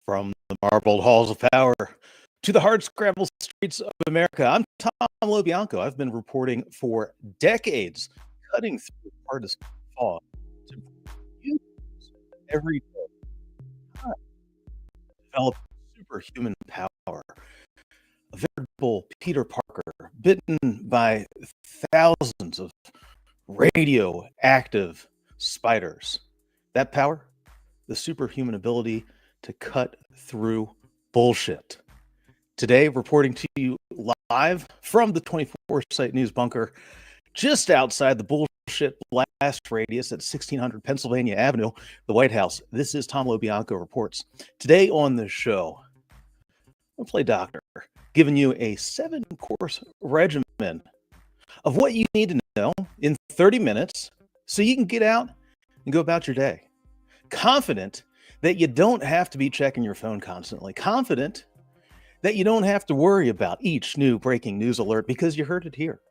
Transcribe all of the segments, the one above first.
From the marbled halls of power to the hard-scrambled streets of America, I'm Tom LoBianco. I've been reporting for decades, cutting through partisan fog to use every day, develop superhuman power. A veritable Peter Parker, bitten by thousands of radioactive spiders. That power, the superhuman ability to cut through bullshit. Today, reporting to you live from the 24-site news bunker just outside the bullshit blast radius at 1600 Pennsylvania Avenue, the White House. This is Tom LoBianco Reports. Today on the show, I'll play doctor, giving you a 7-course regimen of what you need to know in 30 minutes so you can get out and go about your day. Confident that you don't have to be checking your phone constantly. Confident that you don't have to worry about each new breaking news alert because you heard it here.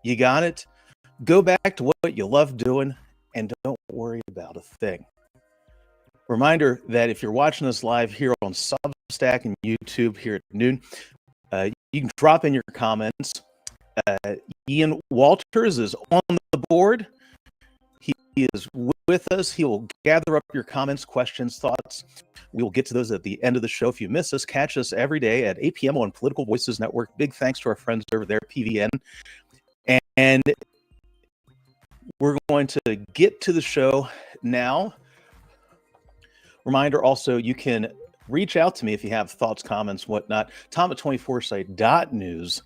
You got it? Go back to what you love doing and don't worry about a thing. Reminder that if you're watching us live here on Substack and YouTube here at noon, you can drop in your comments. Ian Walters is on the board. He is with us. He will gather up your comments, questions, thoughts. We will get to those at the end of the show. If you miss us, catch us every day at 8 p.m. on Political Voices Network. Big thanks to our friends over there, PVN. And we're going to get to the show now. Reminder also, you can reach out to me if you have thoughts, comments, whatnot. Tom at 24site.news.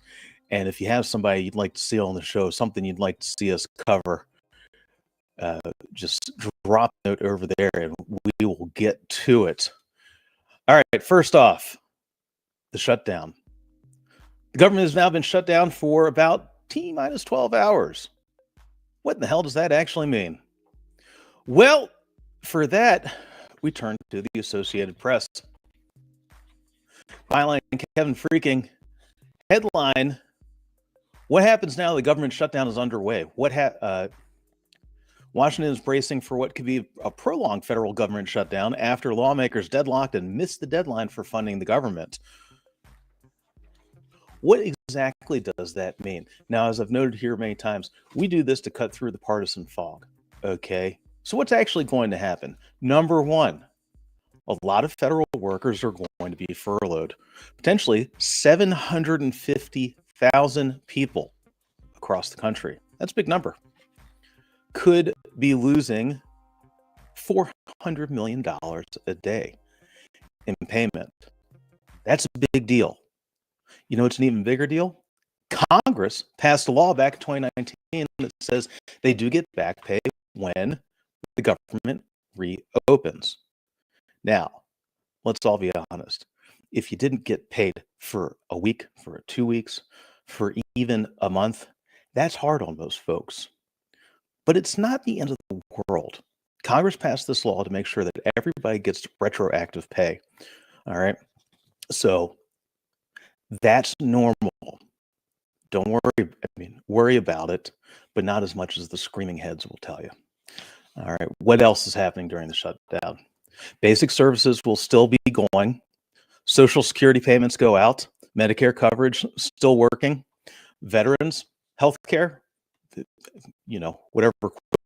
And if you have somebody you'd like to see on the show, something you'd like to see us cover, just drop a note over there and we will get to it. All right, first off, the shutdown. The government has now been shut down for about T-minus 12 hours. What in the hell does that actually mean? Well, for that, we turn to the Associated Press. Byline Kevin Freaking. Headline: what happens now the government shutdown is underway? Washington is bracing for what could be a prolonged federal government shutdown after lawmakers deadlocked and missed the deadline for funding the government. What exactly does that mean? Now, as I've noted here many times, we do this to cut through the partisan fog. Okay, so what's actually going to happen? Number one, a lot of federal workers are going to be furloughed. Potentially 750,000 people across the country. That's a big number. Could be losing $400 million a day in payment. That's a big deal. You know, it's an even bigger deal. Congress passed a law back in 2019 that says they do get back pay when the government reopens. Now, let's all be honest. If you didn't get paid for a week, for 2 weeks, for even a month, that's hard on most folks. But it's not the end of the world. Congress passed this law to make sure that everybody gets retroactive pay. All right. So that's normal. Don't worry. Worry about it, but not as much as the screaming heads will tell you. All right. What else is happening during the shutdown? Basic services will still be going. Social Security payments go out. Medicare coverage still working. Veterans, health care, you know, whatever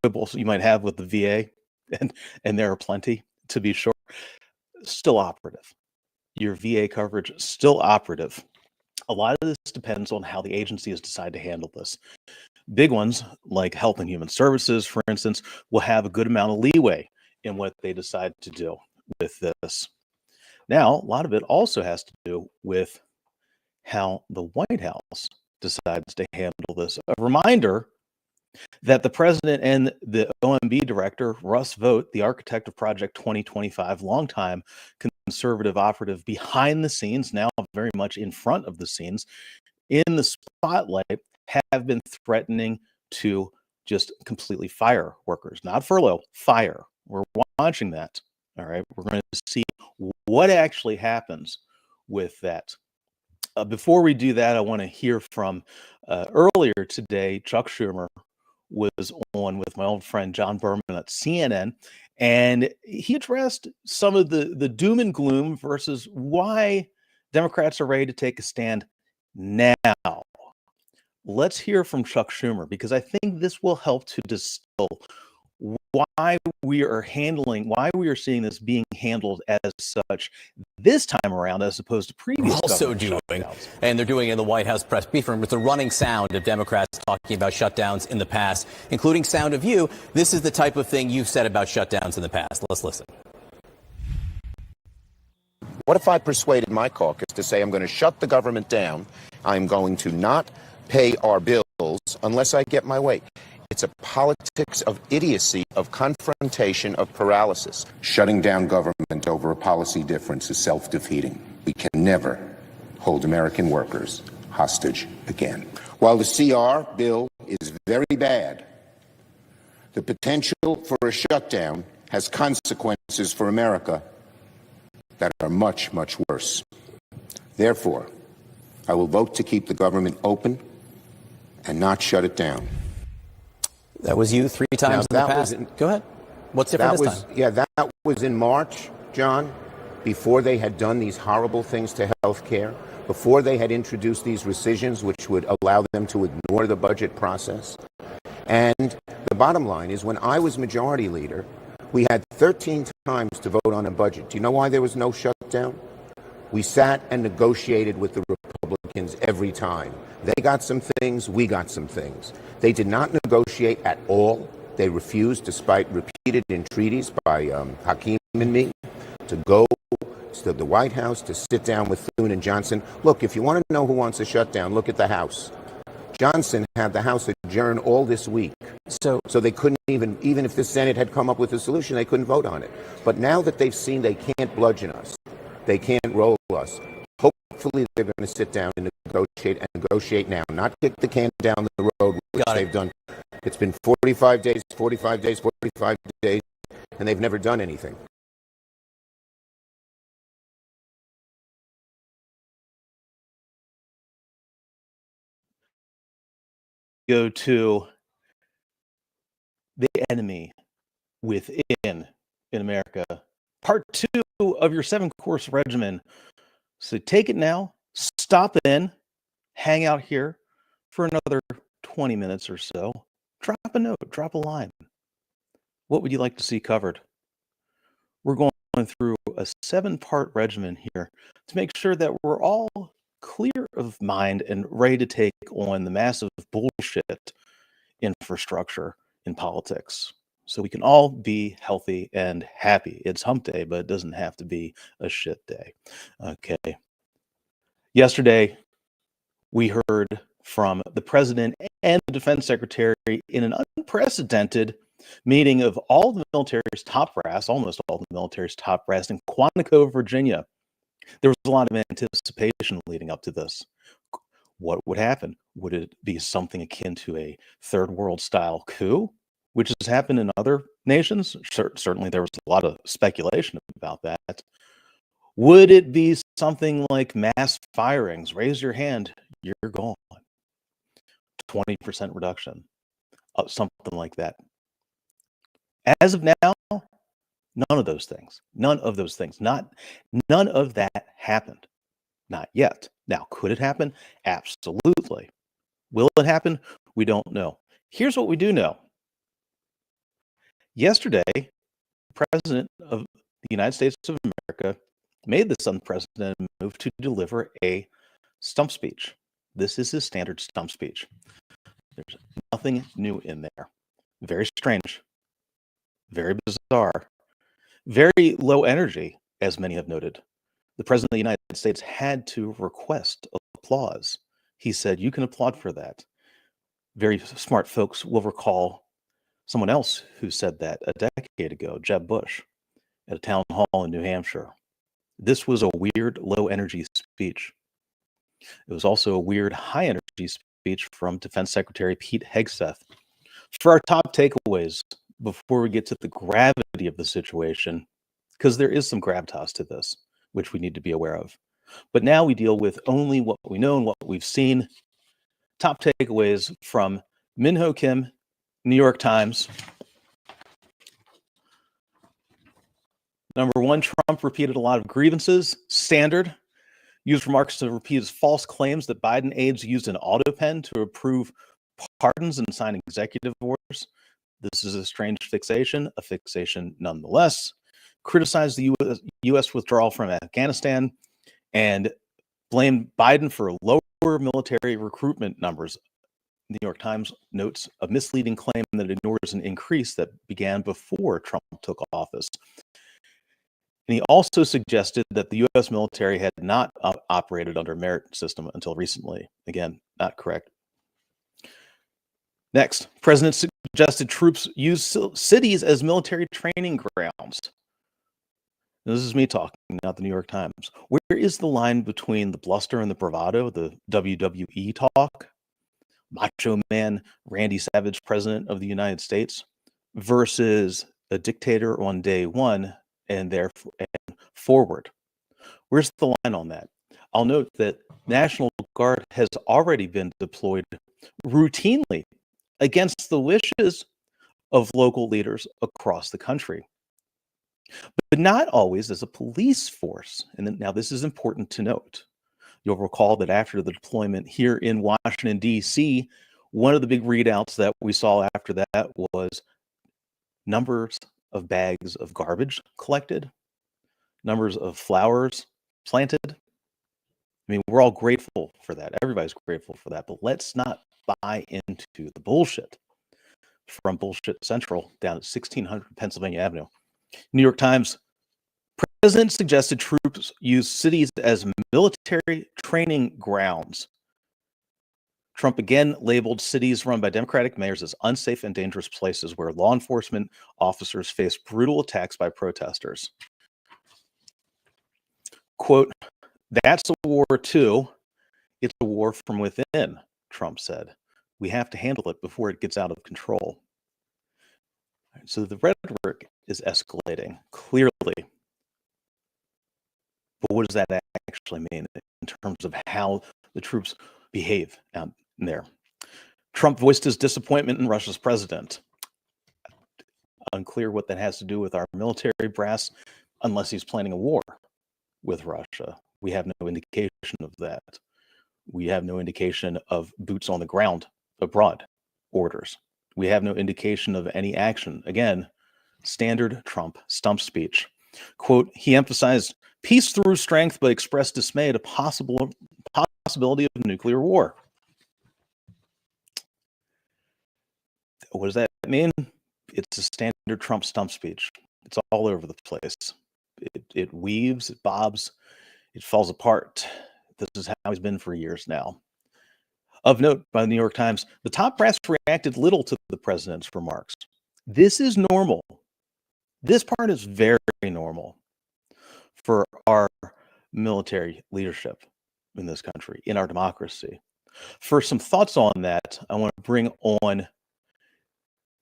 quibbles you might have with the VA, and there are plenty, to be sure, still operative. Your VA coverage still operative. A lot of this depends on how the agencies decide to handle this. Big ones like Health and Human Services, for instance, will have a good amount of leeway in what they decide to do with this. Now, a lot of it also has to do with how the White House decides to handle this. A reminder that the president and the OMB director, Russ Vought, the architect of Project 2025, longtime conservative operative behind the scenes, now very much in front of the scenes, in the spotlight, have been threatening to just completely fire workers, not furlough, fire. We're watching that. All right. We're going to see what actually happens with that. Before we do that, I want to hear from earlier today, Chuck Schumer was on with my old friend John Berman at CNN, And he addressed some of the doom and gloom versus why Democrats are ready to take a stand now. Let's hear from Chuck Schumer, because I think this will help to distill why we are seeing this being handled as such this time around as opposed to previous also doing shutdowns. And they're doing it in the White House press briefing with the running sound of Democrats talking about shutdowns in the past, including sound of you. This is the type of thing you've said about shutdowns in the past. Let's listen. What if I persuaded my caucus to say I'm going to shut the government down? I'm going to not pay our bills unless I get my way. It's a politics of idiocy, of confrontation, of paralysis. Shutting down government over a policy difference is self-defeating. We can never hold American workers hostage again. While the CR bill is very bad, the potential for a shutdown has consequences for America that are much, much worse. Therefore, I will vote to keep the government open and not shut it down. That was you 3 times in the past. Go ahead. What's different this time? Yeah, that was in March, John, before they had done these horrible things to health care, before they had introduced these rescissions which would allow them to ignore the budget process. And the bottom line is, when I was majority leader, we had 13 times to vote on a budget. Do you know why there was no shutdown? We sat and negotiated with the Republicans every time. They got some things, we got some things. They did not negotiate at all. They refused, despite repeated entreaties by Hakeem and me, to go to the White House to sit down with Thune and Johnson. Look, if you want to know who wants a shutdown, look at the House. Johnson had the House adjourn all this week. So they couldn't even if the Senate had come up with a solution, they couldn't vote on it. But now that they've seen they can't bludgeon us, they can't roll us, hopefully they're going to sit down and negotiate now, not kick the can down the road, which they've done. It's been 45 days, and they've never done anything. Go to the enemy within in America. Part 2 of your 7-course regimen. So take it now, stop in, hang out here for another 20 minutes or so. Drop a note, drop a line. What would you like to see covered? We're going through a 7-part regimen here to make sure that we're all clear of mind and ready to take on the massive bullshit infrastructure in politics, so we can all be healthy and happy. It's hump day, but it doesn't have to be a shit day. Okay. Yesterday, we heard from the president and the defense secretary in an unprecedented meeting of all the military's top brass, almost all the military's top brass in Quantico, Virginia. There was a lot of anticipation leading up to this. What would happen? Would it be something akin to a third world style coup, which has happened in other nations? Certainly there was a lot of speculation about that. Would it be something like mass firings? Raise your hand, you're gone. 20% reduction, something like that. As of now, none of those things. None of that happened. Not yet. Now, could it happen? Absolutely. Will it happen? We don't know. Here's what we do know. Yesterday, the President of the United States of America made this unprecedented move to deliver a stump speech. This is his standard stump speech. There's nothing new in there. Very strange. Very bizarre. Very low energy, as many have noted. The President of the United States had to request applause. He said, you can applaud for that. Very smart folks will recall someone else who said that a decade ago, Jeb Bush, at a town hall in New Hampshire. This was a weird, low-energy speech. It was also a weird, high-energy speech from Defense Secretary Pete Hegseth. For our top takeaways, before we get to the gravity of the situation, because there is some gravitas to this, which we need to be aware of. But now we deal with only what we know and what we've seen. Top takeaways from Min Ho Kim, New York Times. Number one, Trump repeated a lot of grievances, standard, used remarks to repeat his false claims that Biden aides used an auto pen to approve pardons and sign executive orders. This is a strange fixation, a fixation nonetheless. Criticized the U.S. withdrawal from Afghanistan and blamed Biden for lower military recruitment numbers. The New York Times notes a misleading claim that ignores an increase that began before Trump took office. And he also suggested that the U.S. military had not operated under merit system until recently. Again, not correct. Next, President suggested troops use cities as military training grounds. This is me talking, not the New York Times. Where is the line between the bluster and the bravado, the WWE talk, macho man Randy Savage, president of the United States, versus a dictator on day one and therefore forward? Where's the line on that? I'll note that National Guard has already been deployed routinely against the wishes of local leaders across the country, but not always as a police force. And now this is important to note. You'll recall that after the deployment here in Washington, D.C., one of the big readouts that we saw after that was numbers of bags of garbage collected, numbers of flowers planted. I mean, we're all grateful for that. Everybody's grateful for that. But let's not buy into the bullshit from Bullshit Central down at 1600 Pennsylvania Avenue. New York Times, President suggested troops use cities as military training grounds. Trump again labeled cities run by Democratic mayors as unsafe and dangerous places where law enforcement officers face brutal attacks by protesters. Quote, "That's a war too. It's a war from within," Trump said. "We have to handle it before it gets out of control." So the rhetoric is escalating, clearly. But what does that actually mean in terms of how the troops behave out there? Trump voiced his disappointment in Russia's president. Unclear what that has to do with our military brass, unless he's planning a war with Russia. We have no indication of that. We have no indication of boots on the ground abroad orders. We have no indication of any action. Again, standard Trump stump speech. Quote, he emphasized peace through strength, but expressed dismay at a possibility of nuclear war. What does that mean? It's a standard Trump stump speech. It's all over the place. It weaves, it bobs, it falls apart. This is how he's been for years now. Of note, by the New York Times, the top brass reacted little to the president's remarks. This is normal. This part is very normal for our military leadership in this country, in our democracy. For some thoughts on that, I want to bring on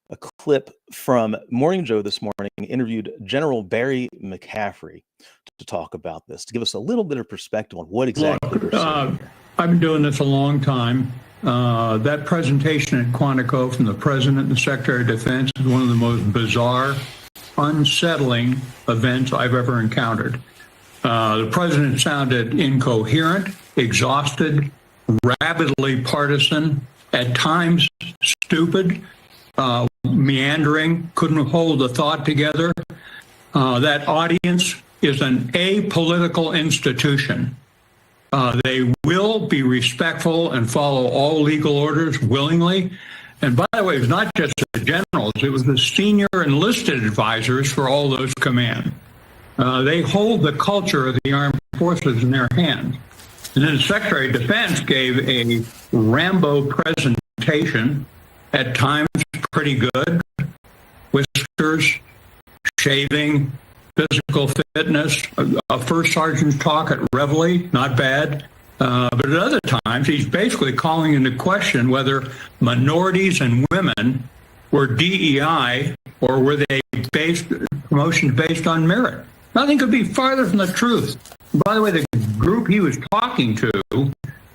a clip from Morning Joe this morning, interviewed General Barry McCaffrey to talk about this, to give us a little bit of perspective on what exactly we're seeing here. I've been doing this a long time. That presentation at Quantico from the President and the Secretary of Defense is one of the most bizarre, unsettling events I've ever encountered. The President sounded incoherent, exhausted, rabidly partisan, at times stupid, meandering, couldn't hold the thought together. That audience is an apolitical institution. They will be respectful and follow all legal orders willingly. And by the way, it's not just the generals, it was the senior enlisted advisors for all those commands. They hold the culture of the armed forces in their hands. And then the Secretary of Defense gave a Rambo presentation, at times pretty good, whiskers, shaving, physical fitness, a first sergeant's talk at Reveille, not bad. But at other times, he's basically calling into question whether minorities and women were DEI or were they promotions based on merit. Nothing could be farther from the truth. By the way, the group he was talking to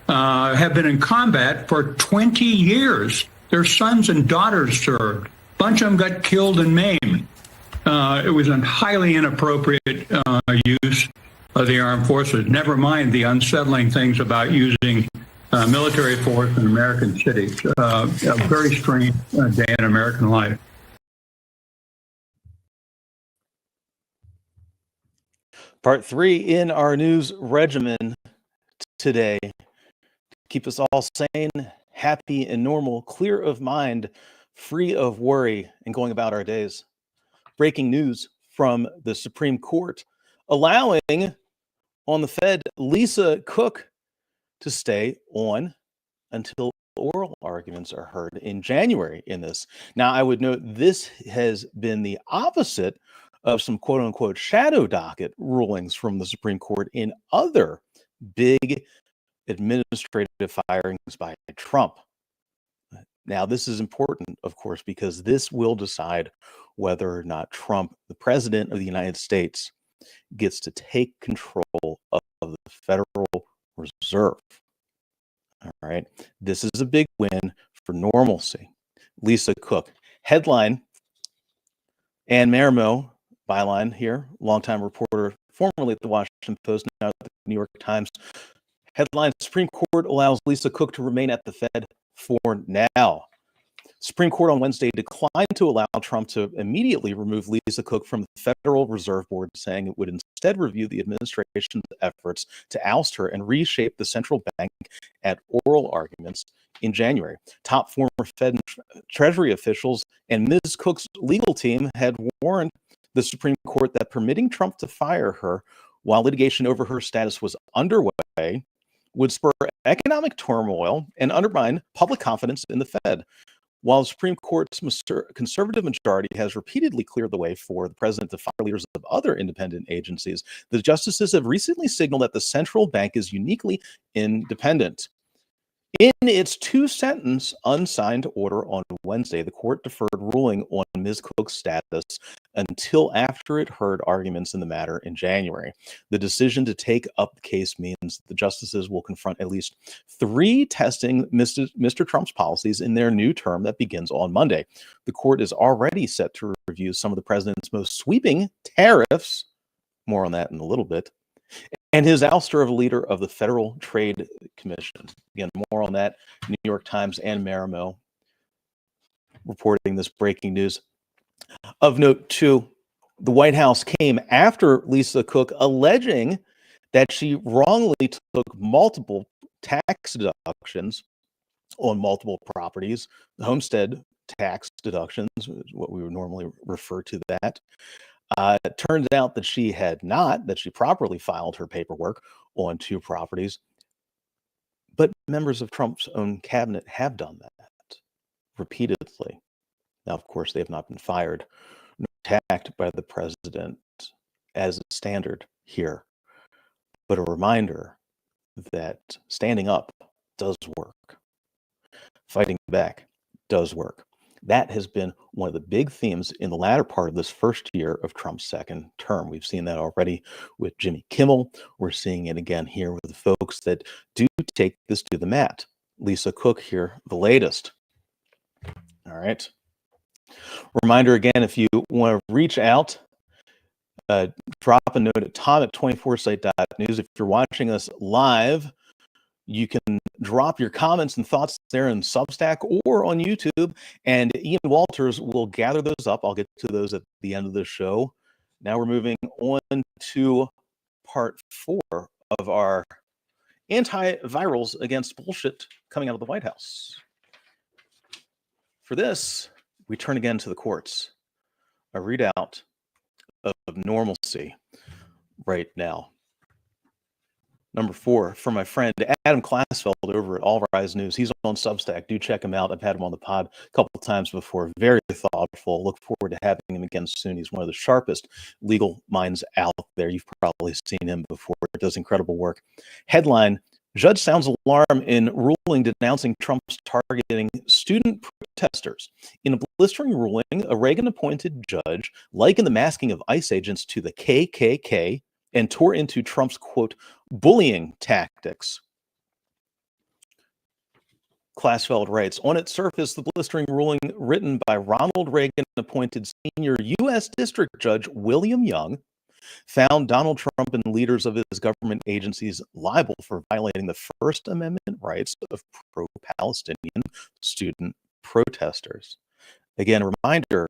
have been in combat for 20 years. Their sons and daughters served. A bunch of them got killed and maimed. it was a highly inappropriate use of the armed forces. Never mind the unsettling things about using military force in American cities. A very strange day in American life. Part 3 in our news regimen today. Keep us all sane, happy, and normal, clear of mind, free of worry, and going about our days. Breaking news from the Supreme Court allowing on the Fed Lisa Cook to stay on until oral arguments are heard in January in this. Now, I would note this has been the opposite of some quote unquote shadow docket rulings from the Supreme Court in other big administrative firings by Trump. Now, this is important, of course, because this will decide whether or not Trump, the president of the United States, gets to take control of the Federal Reserve. All right. This is a big win for normalcy. Lisa Cook. Headline, Ann Marimo, byline here, longtime reporter, formerly at the Washington Post, now at the New York Times. Headline, Supreme Court allows Lisa Cook to remain at the Fed for now. Supreme Court on Wednesday declined to allow Trump to immediately remove Lisa Cook from the Federal Reserve Board, saying it would instead review the administration's efforts to oust her and reshape the central bank at oral arguments in January. Top former Fed and Treasury officials and Ms. Cook's legal team had warned the Supreme Court that permitting Trump to fire her while litigation over her status was underway would spur economic turmoil and undermine public confidence in the Fed. While the Supreme Court's conservative majority has repeatedly cleared the way for the president to fire leaders of other independent agencies, the justices have recently signaled that the central bank is uniquely independent. In its two-sentence unsigned order on Wednesday, the court deferred ruling on Ms. Cook's status until after it heard arguments in the matter in January. The decision to take up the case means the justices will confront at least 3 testing Mr. Trump's policies in their new term that begins on Monday. The court is already set to review some of the president's most sweeping tariffs, more on that in a little bit, and his ouster of a leader of the Federal Trade Commission. Again, more on that. New York Times and Marimo reporting this breaking news. Of note, too, the White House came after Lisa Cook alleging that she wrongly took multiple tax deductions on multiple properties. The homestead tax deductions is what we would normally refer to that. It turns out that she had not, that she properly filed her paperwork on 2 properties. But members of Trump's own cabinet have done that repeatedly. Now, of course, they have not been fired nor attacked by the president as a standard here. But a reminder that standing up does work. Fighting back does work. That has been one of the big themes in the latter part of this first year of Trump's second term. We've seen that already with Jimmy Kimmel. We're seeing it again here with the folks that do take this to the mat. Lisa Cook here, the latest. All right. Reminder again, if you want to reach out, drop a note at tom@24site.news. If you're watching us live, you can drop your comments and thoughts there in Substack or on YouTube, and Ian Walters will gather those up. I'll get to those at the end of the show. Now we're moving on to part 4 of our antivirals against bullshit coming out of the White House. For this, we turn again to the courts. A readout of normalcy right now. Number 4, from my friend Adam Classfeld over at All Rise News. He's on Substack. Do check him out. I've had him on the pod a couple of times before. Very thoughtful. Look forward to having him again soon. He's one of the sharpest legal minds out there. You've probably seen him before. He does incredible work. Headline, Judge sounds alarm in ruling denouncing Trump's targeting student protesters. In a blistering ruling, a Reagan-appointed judge likened the masking of ICE agents to the KKK and tore into Trump's, quote, bullying tactics. Classfeld writes, on its surface, the blistering ruling written by Ronald Reagan-appointed senior U.S. District Judge William Young found Donald Trump and leaders of his government agencies liable for violating the First Amendment rights of pro-Palestinian student protesters. Again, a reminder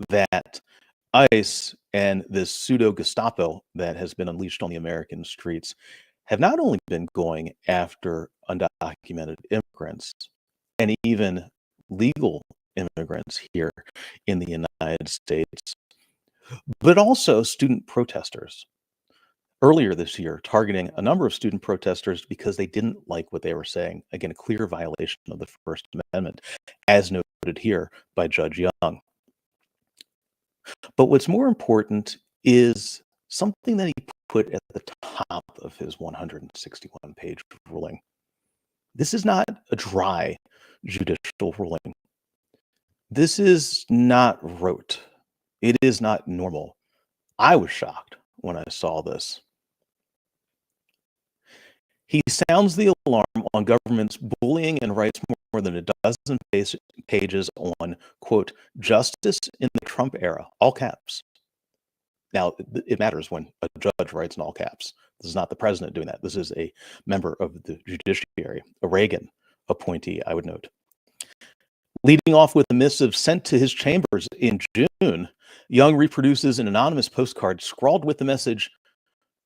that ICE and this pseudo-Gestapo that has been unleashed on the American streets have not only been going after undocumented immigrants and even legal immigrants here in the United States, but also student protesters. Earlier this year, targeting a number of student protesters because they didn't like what they were saying. Again, a clear violation of the First Amendment, as noted here by Judge Young. But what's more important is something that he put at the top of his 161-page ruling. This is not a dry judicial ruling. This is not rote. It is not normal. I was shocked when I saw this. He sounds the alarm on government's bullying and writes more than a dozen pages on, quote, justice in the Trump era, all caps. Now, it matters when a judge writes in all caps. This is not the president doing that. This is a member of the judiciary, a Reagan appointee, I would note. Leading off with a missive sent to his chambers in June, Young reproduces an anonymous postcard scrawled with the message,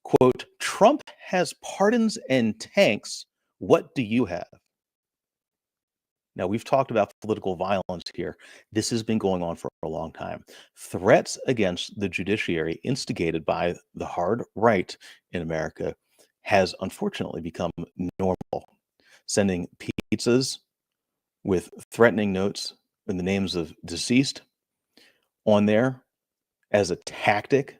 quote, Trump has pardons and tanks. What do you have? Now, we've talked about political violence here. This has been going on for a long time. Threats against the judiciary instigated by the hard right in America has unfortunately become normal. Sending pizzas with threatening notes in the names of deceased on there as a tactic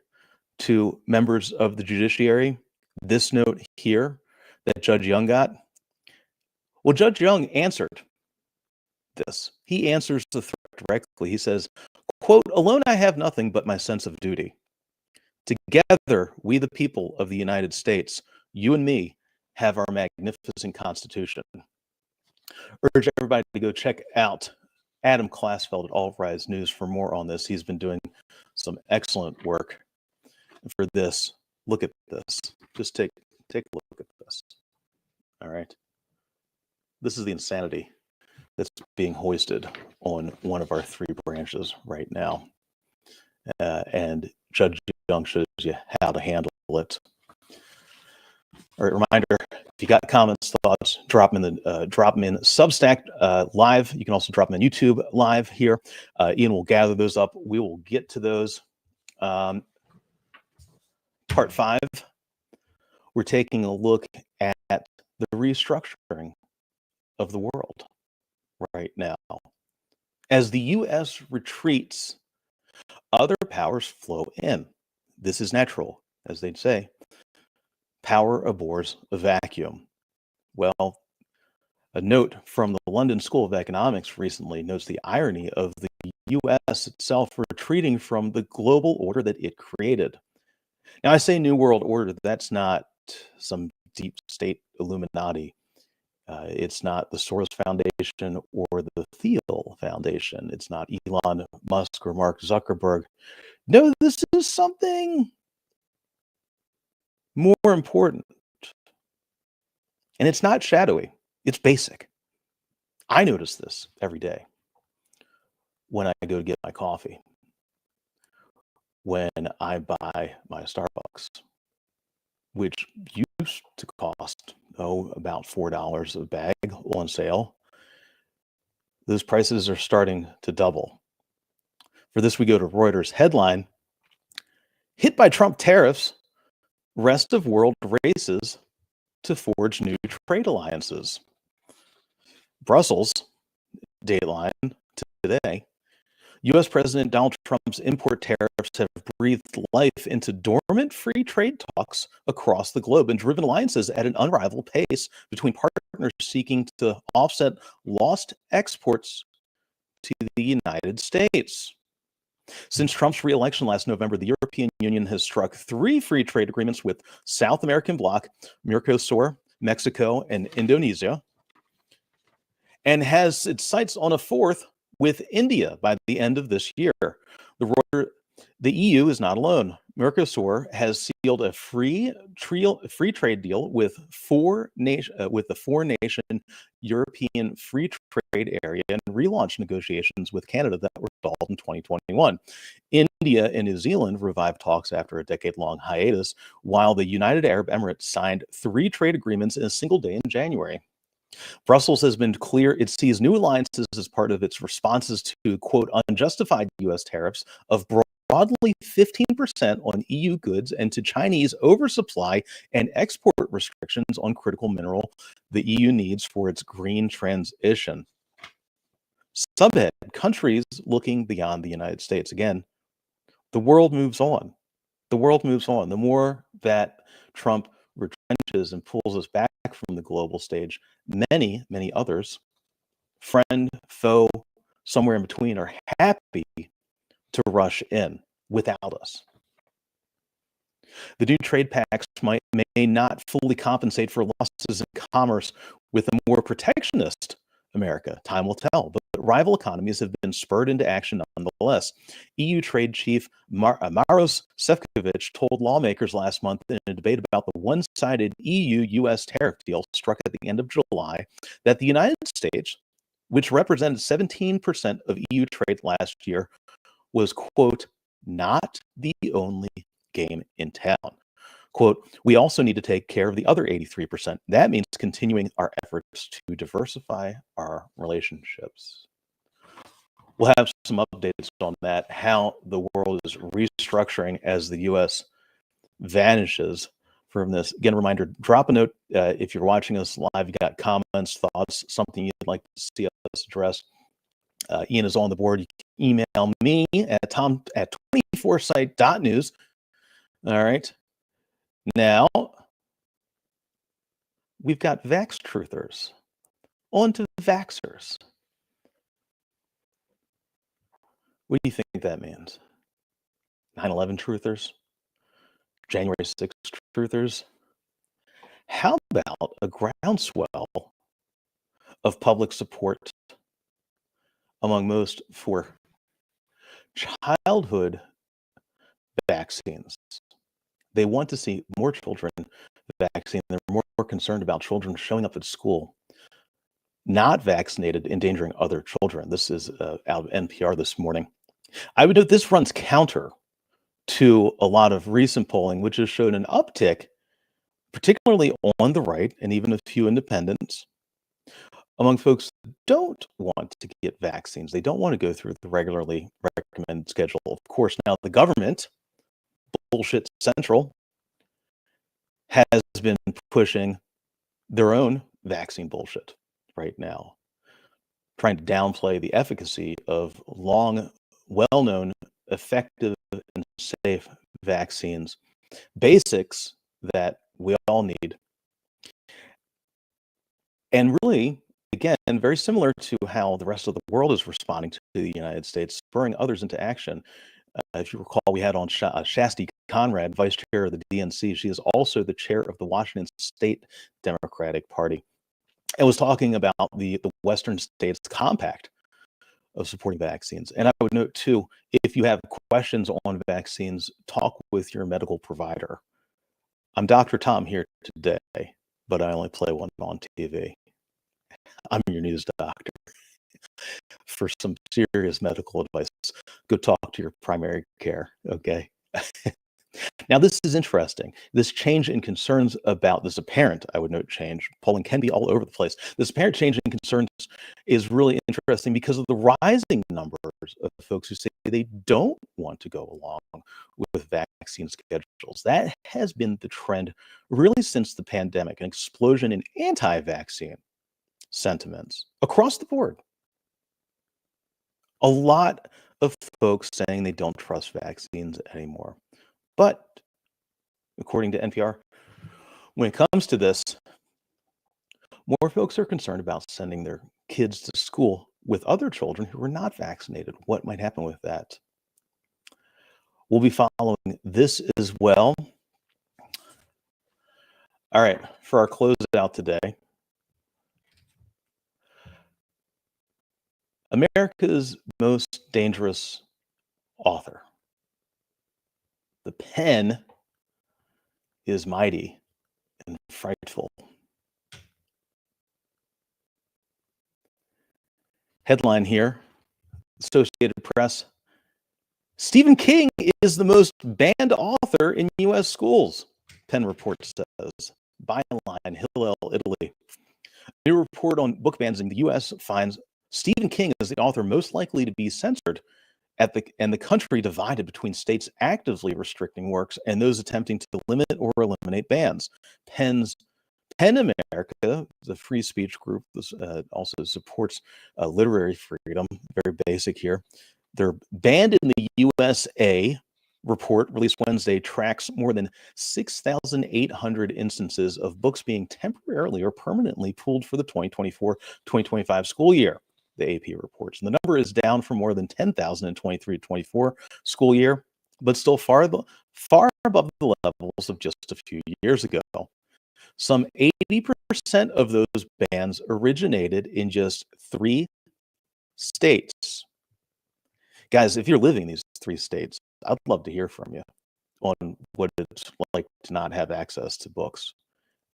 to members of the judiciary. This note here that Judge Young got. Well, Judge Young answered this. He answers the threat directly. He says, quote, alone I have nothing but my sense of duty. Together, we the people of the United States, you and me, have our magnificent Constitution. Urge everybody to go check out Adam Classfeld at All Rise News for more on this. He's been doing some excellent work. For this, look at this. Just take a look at this. All right. This is the insanity that's being hoisted on one of our three branches right now. And Judge Young shows you how to handle it. All right, reminder, if you got comments, thoughts, drop them in Substack live. You can also drop them in YouTube live here. Ian will gather those up. We will get to those. Part 5, we're taking a look at the restructuring of the world right now. As the U.S. retreats, other powers flow in. This is natural, as they'd say. Power abhors a vacuum. Well, a note from the London School of Economics recently notes the irony of the U.S. itself retreating from the global order that it created. Now, I say New World Order, that's not some deep state Illuminati. It's not the Soros Foundation or the Thiel Foundation. It's not Elon Musk or Mark Zuckerberg. No, this is something more important. And it's not shadowy. It's basic. I notice this every day when I go to get my coffee, when I buy my Starbucks, which used to cost, about $4 a bag on sale. Those prices are starting to double. For this, we go to Reuters headline, hit by Trump tariffs, rest of world races to forge new trade alliances. Brussels, Dateline today, U.S. President Donald Trump's import tariffs have breathed life into dormant free trade talks across the globe and driven alliances at an unrivaled pace between partners seeking to offset lost exports to the United States. Since Trump's re-election last November, the European Union has struck 3 free trade agreements with South American bloc, Mercosur, Mexico, and Indonesia. and has its sights on a fourth with India by the end of this year. The EU is not alone. Mercosur has sealed a free trade deal with the four-nation European Free Trade Area and relaunched negotiations with Canada that were stalled in 2021. India and New Zealand revived talks after a decade-long hiatus, while the United Arab Emirates signed 3 trade agreements in a single day in January. Brussels has been clear it sees new alliances as part of its responses to, quote, unjustified U.S. tariffs of broadly 15% on EU goods and to Chinese oversupply and export restrictions on critical mineral the EU needs for its green transition. Subhead, countries looking beyond the United States. Again, the world moves on. The world moves on. The more that Trump retrenches and pulls us back from the global stage, many, many others, friend, foe, somewhere in between, are happy to rush in without us. The new trade pacts may not fully compensate for losses in commerce with a more protectionist America. Time will tell, but rival economies have been spurred into action nonetheless. EU Trade Chief Maros Sefcovic told lawmakers last month in a debate about the one-sided EU-US tariff deal struck at the end of July that the United States, which represented 17% of EU trade last year, was, quote, not the only game in town. Quote, we also need to take care of the other 83%. That means continuing our efforts to diversify our relationships. We'll have some updates on that, how the world is restructuring as the U.S. vanishes from this. Again, a reminder, drop a note if you're watching us live, you got comments, thoughts, something you'd like to see us address. Ian is on the board. You can email me at tom@24site.news. All right. Now, we've got vax truthers. On to vaxxers. What do you think that means? 9/11 truthers? January 6th truthers? How about a groundswell of public support among most for childhood vaccines? They want to see more children vaccinated. They're more concerned about children showing up at school not vaccinated, endangering other children. This is out of NPR this morning. I would note this runs counter to a lot of recent polling, which has shown an uptick, particularly on the right and even a few independents, among folks who don't want to get vaccines. They don't want to go through the regularly recommended schedule. Of course, now the government, bullshit central, has been pushing their own vaccine bullshit right now, trying to downplay the efficacy of long, well-known, effective, and safe vaccines, basics that we all need. And really, again, very similar to how the rest of the world is responding to the United States, spurring others into action. If you recall, we had on Shasti Conrad, vice chair of the DNC. She is also the chair of the Washington State Democratic Party, and was talking about the Western states compact of supporting vaccines. And I would note too, if you have questions on vaccines, talk with your medical provider. I'm Dr. Tom here today, but I only play one on TV. I'm your news doctor. For some serious medical advice, go talk to your primary care, okay? Now, this is interesting. This change in concerns about this apparent, I would note, change, polling can be all over the place. This apparent change in concerns is really interesting because of the rising numbers of folks who say they don't want to go along with vaccine schedules. That has been the trend really since the pandemic, an explosion in anti-vaccine sentiments across the board. A lot of folks saying they don't trust vaccines anymore. But according to NPR, when it comes to this, more folks are concerned about sending their kids to school with other children who are not vaccinated. What might happen with that? We'll be following this as well. All right, for our closeout today, America's most dangerous author. The pen is mighty and frightful. Headline here, Associated Press. Stephen King is the most banned author in U.S. schools, Penn report says. Byline, Hillel, Italy. A new report on book bans in the U.S. finds Stephen King is the author most likely to be censored and the country divided between states actively restricting works and those attempting to limit or eliminate bans. PEN America, the free speech group, also supports literary freedom. Very basic here. They're banned in the USA. Report released Wednesday tracks more than 6,800 instances of books being temporarily or permanently pulled for the 2024-2025 school year, the AP reports. And the number is down from more than 10,000 in 23-24 school year, but still far above the levels of just a few years ago. Some 80% of those bans originated in just 3 states. Guys, if you're living in these 3 states, I'd love to hear from you on what it's like to not have access to books.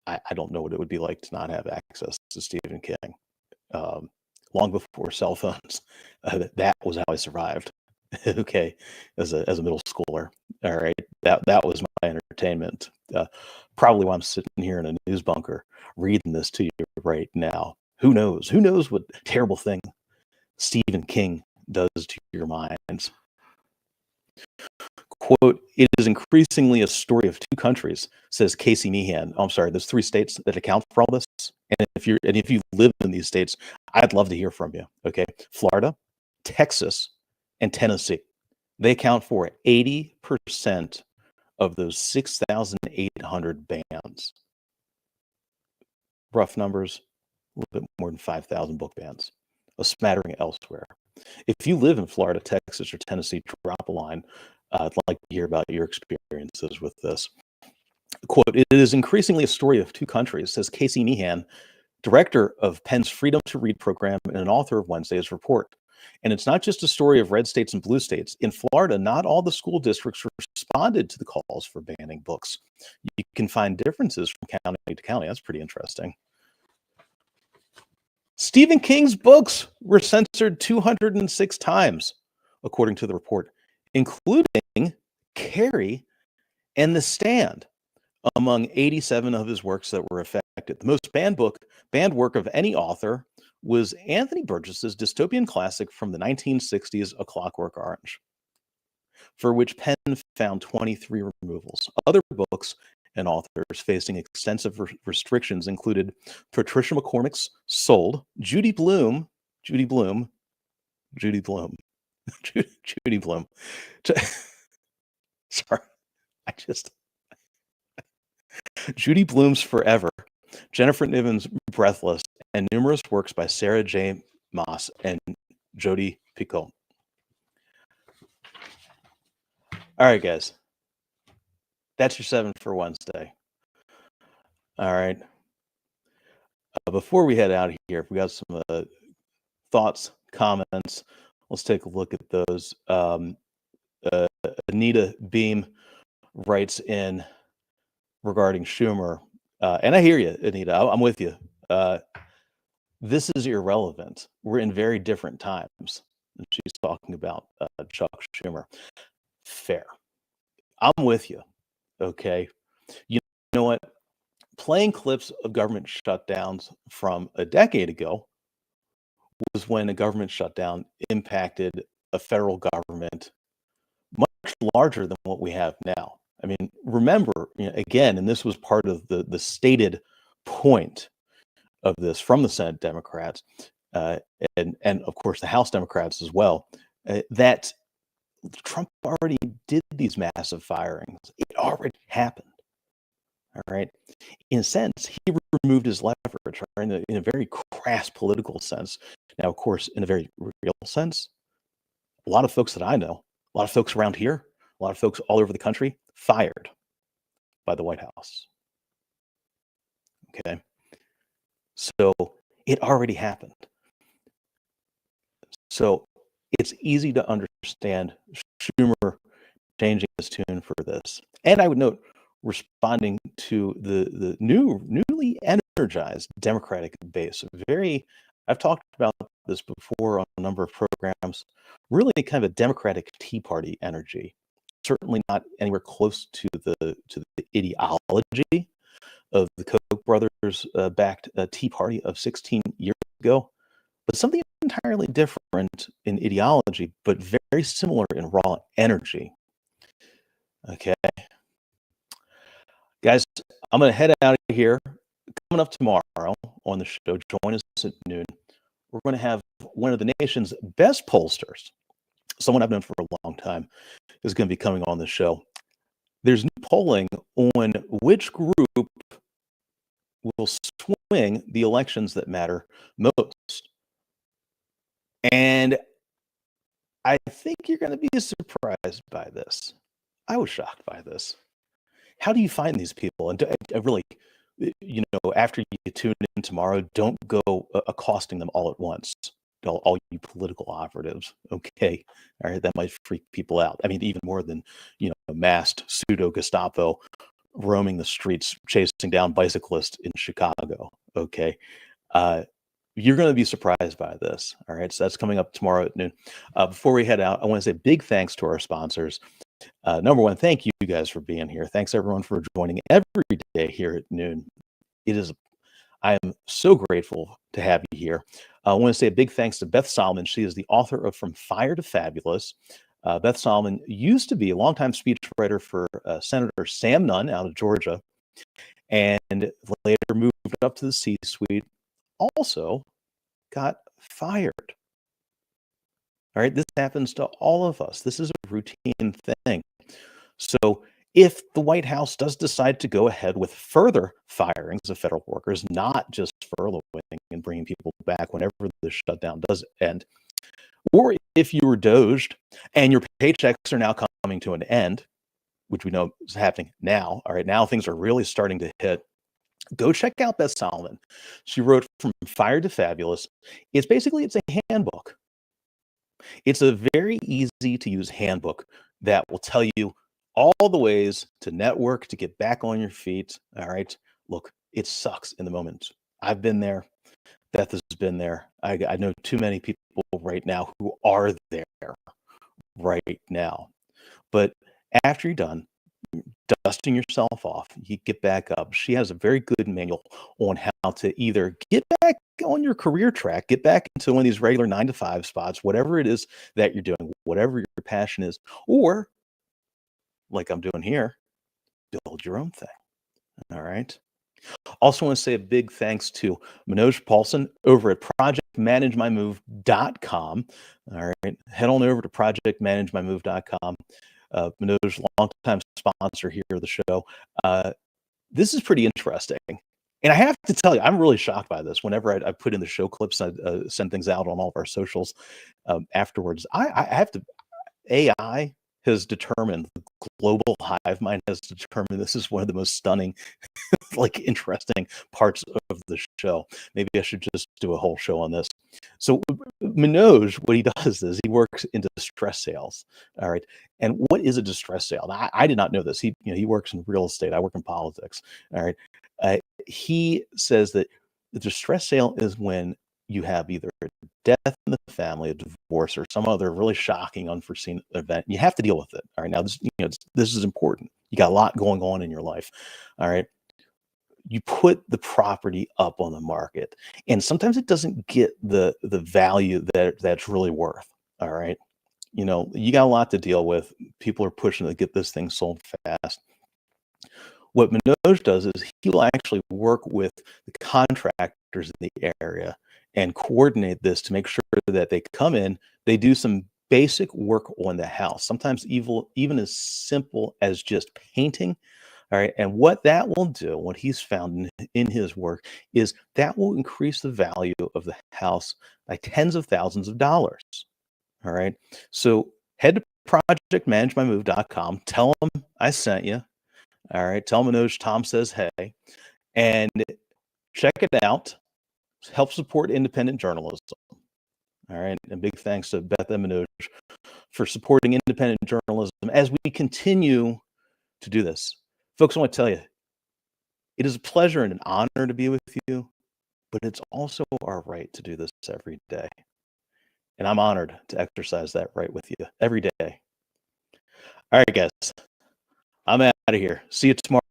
I don't know what it would be like to not have access to Stephen King. Long before cell phones, that was how I survived. Okay, as a middle schooler. All right, that was my entertainment. Probably why I'm sitting here in a news bunker reading this to you right now. Who knows? Who knows what terrible thing Stephen King does to your minds? Quote, it is increasingly a story of 2 countries, says Casey Meehan. Oh, I'm sorry, there's 3 states that account for all this. And if you live in these states, I'd love to hear from you. Okay. Florida, Texas, and Tennessee. They account for 80% of those 6,800 bans. Rough numbers, a little bit more than 5,000 book bans. A smattering elsewhere. If you live in Florida, Texas, or Tennessee, drop a line. I'd like to hear about your experiences with this. Quote, it is increasingly a story of 2 countries, says Casey Meehan, director of Penn's Freedom to Read program and an author of Wednesday's report. And it's not just a story of red states and blue states. In Florida, not all the school districts responded to the calls for banning books. You can find differences from county to county. That's pretty interesting. Stephen King's books were censored 206 times, according to the report, including Carrie and The Stand, among 87 of his works that were affected. The most banned work of any author was Anthony Burgess's dystopian classic from the 1960s, A Clockwork Orange, for which Penn found 23 removals. Other books and authors facing extensive restrictions included Patricia McCormick's Sold, Judy Blume. Sorry, Judy Blume's Forever, Jennifer Niven's Breathless, and numerous works by Sarah J. Maas and Jodi Picoult. All right, guys. That's your 7 for Wednesday. All right. Before we head out here, if we got some thoughts, comments, let's take a look at those. Anita Beam writes in regarding Schumer, and I hear you, Anita. I'm with you. This is irrelevant. We're in very different times. And she's talking about Chuck Schumer. Fair. I'm with you. Okay. You know what? Playing clips of government shutdowns from a decade ago was when a government shutdown impacted a federal government much larger than what we have now. I mean, remember, again, and this was part of the stated point of this from the Senate Democrats, and of course the House Democrats as well, that Trump already did these massive firings. It already happened. All right. In a sense, he removed his leverage, right? In a very crass political sense. Now, of course, in a very real sense, a lot of folks that I know, a lot of folks around here, a lot of folks all over the country, fired by the White House. Okay. So it already happened. So it's easy to understand Schumer changing his tune for this. And I would note, responding to the newly energized Democratic base. I've talked about this before on a number of programs, really kind of a Democratic Tea Party energy. Certainly not anywhere close to the ideology of the Koch brothers backed Tea Party of 16 years ago, but something entirely different in ideology, but very similar in raw energy. Okay, guys, I'm going to head out of here. Coming up tomorrow on the show, join us at noon. We're going to have one of the nation's best pollsters, someone I've known for a long time, is going to be coming on the show. There's new polling on which group will swing the elections that matter most. And I think you're going to be surprised by this. I was shocked by this. How do you find these people? And really, after you tune in tomorrow, don't go accosting them all at once. All you political operatives, okay? All right, that might freak people out. I mean, even more than, masked pseudo Gestapo roaming the streets, chasing down bicyclists in Chicago, okay? You're going to be surprised by this, all right? So that's coming up tomorrow at noon. Before we head out, I want to say big thanks to our sponsors. Number one, thank you guys for being here. Thanks everyone for joining every day here at noon. I am so grateful to have you here. I want to say a big thanks to Beth Solomon. She is the author of From Fire to Fabulous. Beth Solomon used to be a longtime speechwriter for Senator Sam Nunn out of Georgia, and later moved up to the C-suite. Also got fired. All right, this happens to all of us. This is a routine thing. So if the White House does decide to go ahead with further firings of federal workers, not just furloughing and bringing people back whenever the shutdown does end, or if you were doged and your paychecks are now coming to an end, which we know is happening now, all right, now things are really starting to hit, go check out Beth Solomon. She wrote From Fire to Fabulous. It's a handbook. It's a very easy to use handbook that will tell you all the ways to network, to get back on your feet. All right. Look, it sucks in the moment. I've been there. Beth has been there. I know too many people right now who are there right now. But after you're done dusting yourself off, you get back up. She has a very good manual on how to either get back on your career track, get back into one of these regular 9-to-5 spots, whatever it is that you're doing, whatever your passion is, or like I'm doing here, build your own thing. All right. Also want to say a big thanks to Manoj Paulson over at projectmanagemymove.com. All right. Head on over to projectmanagemymove.com. Manoj, longtime sponsor here of the show. This is pretty interesting. And I have to tell you, I'm really shocked by this. Whenever I put in the show clips, I send things out on all of our socials afterwards. I have to, AI has determined, the global hive mind has determined this is one of the most stunning, interesting parts of the show. Maybe I should just do a whole show on this. So Manoj, what he does is he works in distress sales. All right. And what is a distress sale? Now, I did not know this. He works in real estate. I work in politics. All right. He says that the distress sale is when you have either a death in the family, a divorce, or some other really shocking, unforeseen event. You have to deal with it. All right. Now, this is important. You got a lot going on in your life. All right. You put the property up on the market, and sometimes it doesn't get the value that's really worth. All right. You got a lot to deal with. People are pushing to get this thing sold fast. What Manoj does is he will actually work with the contractors in the area and coordinate this to make sure that they come in, they do some basic work on the house, sometimes even as simple as just painting. All right. And what that will do, what he's found in his work, is that will increase the value of the house by tens of thousands of dollars. All right. So head to projectmanagemymove.com. Tell them I sent you. All right. Tell Manoj Tom says hey. And check it out. Help support independent journalism. All right. And big thanks to Beth Emmons for supporting independent journalism as we continue to do this. Folks, I want to tell you, it is a pleasure and an honor to be with you, but it's also our right to do this every day. And I'm honored to exercise that right with you every day. All right, guys, I'm out of here. See you tomorrow.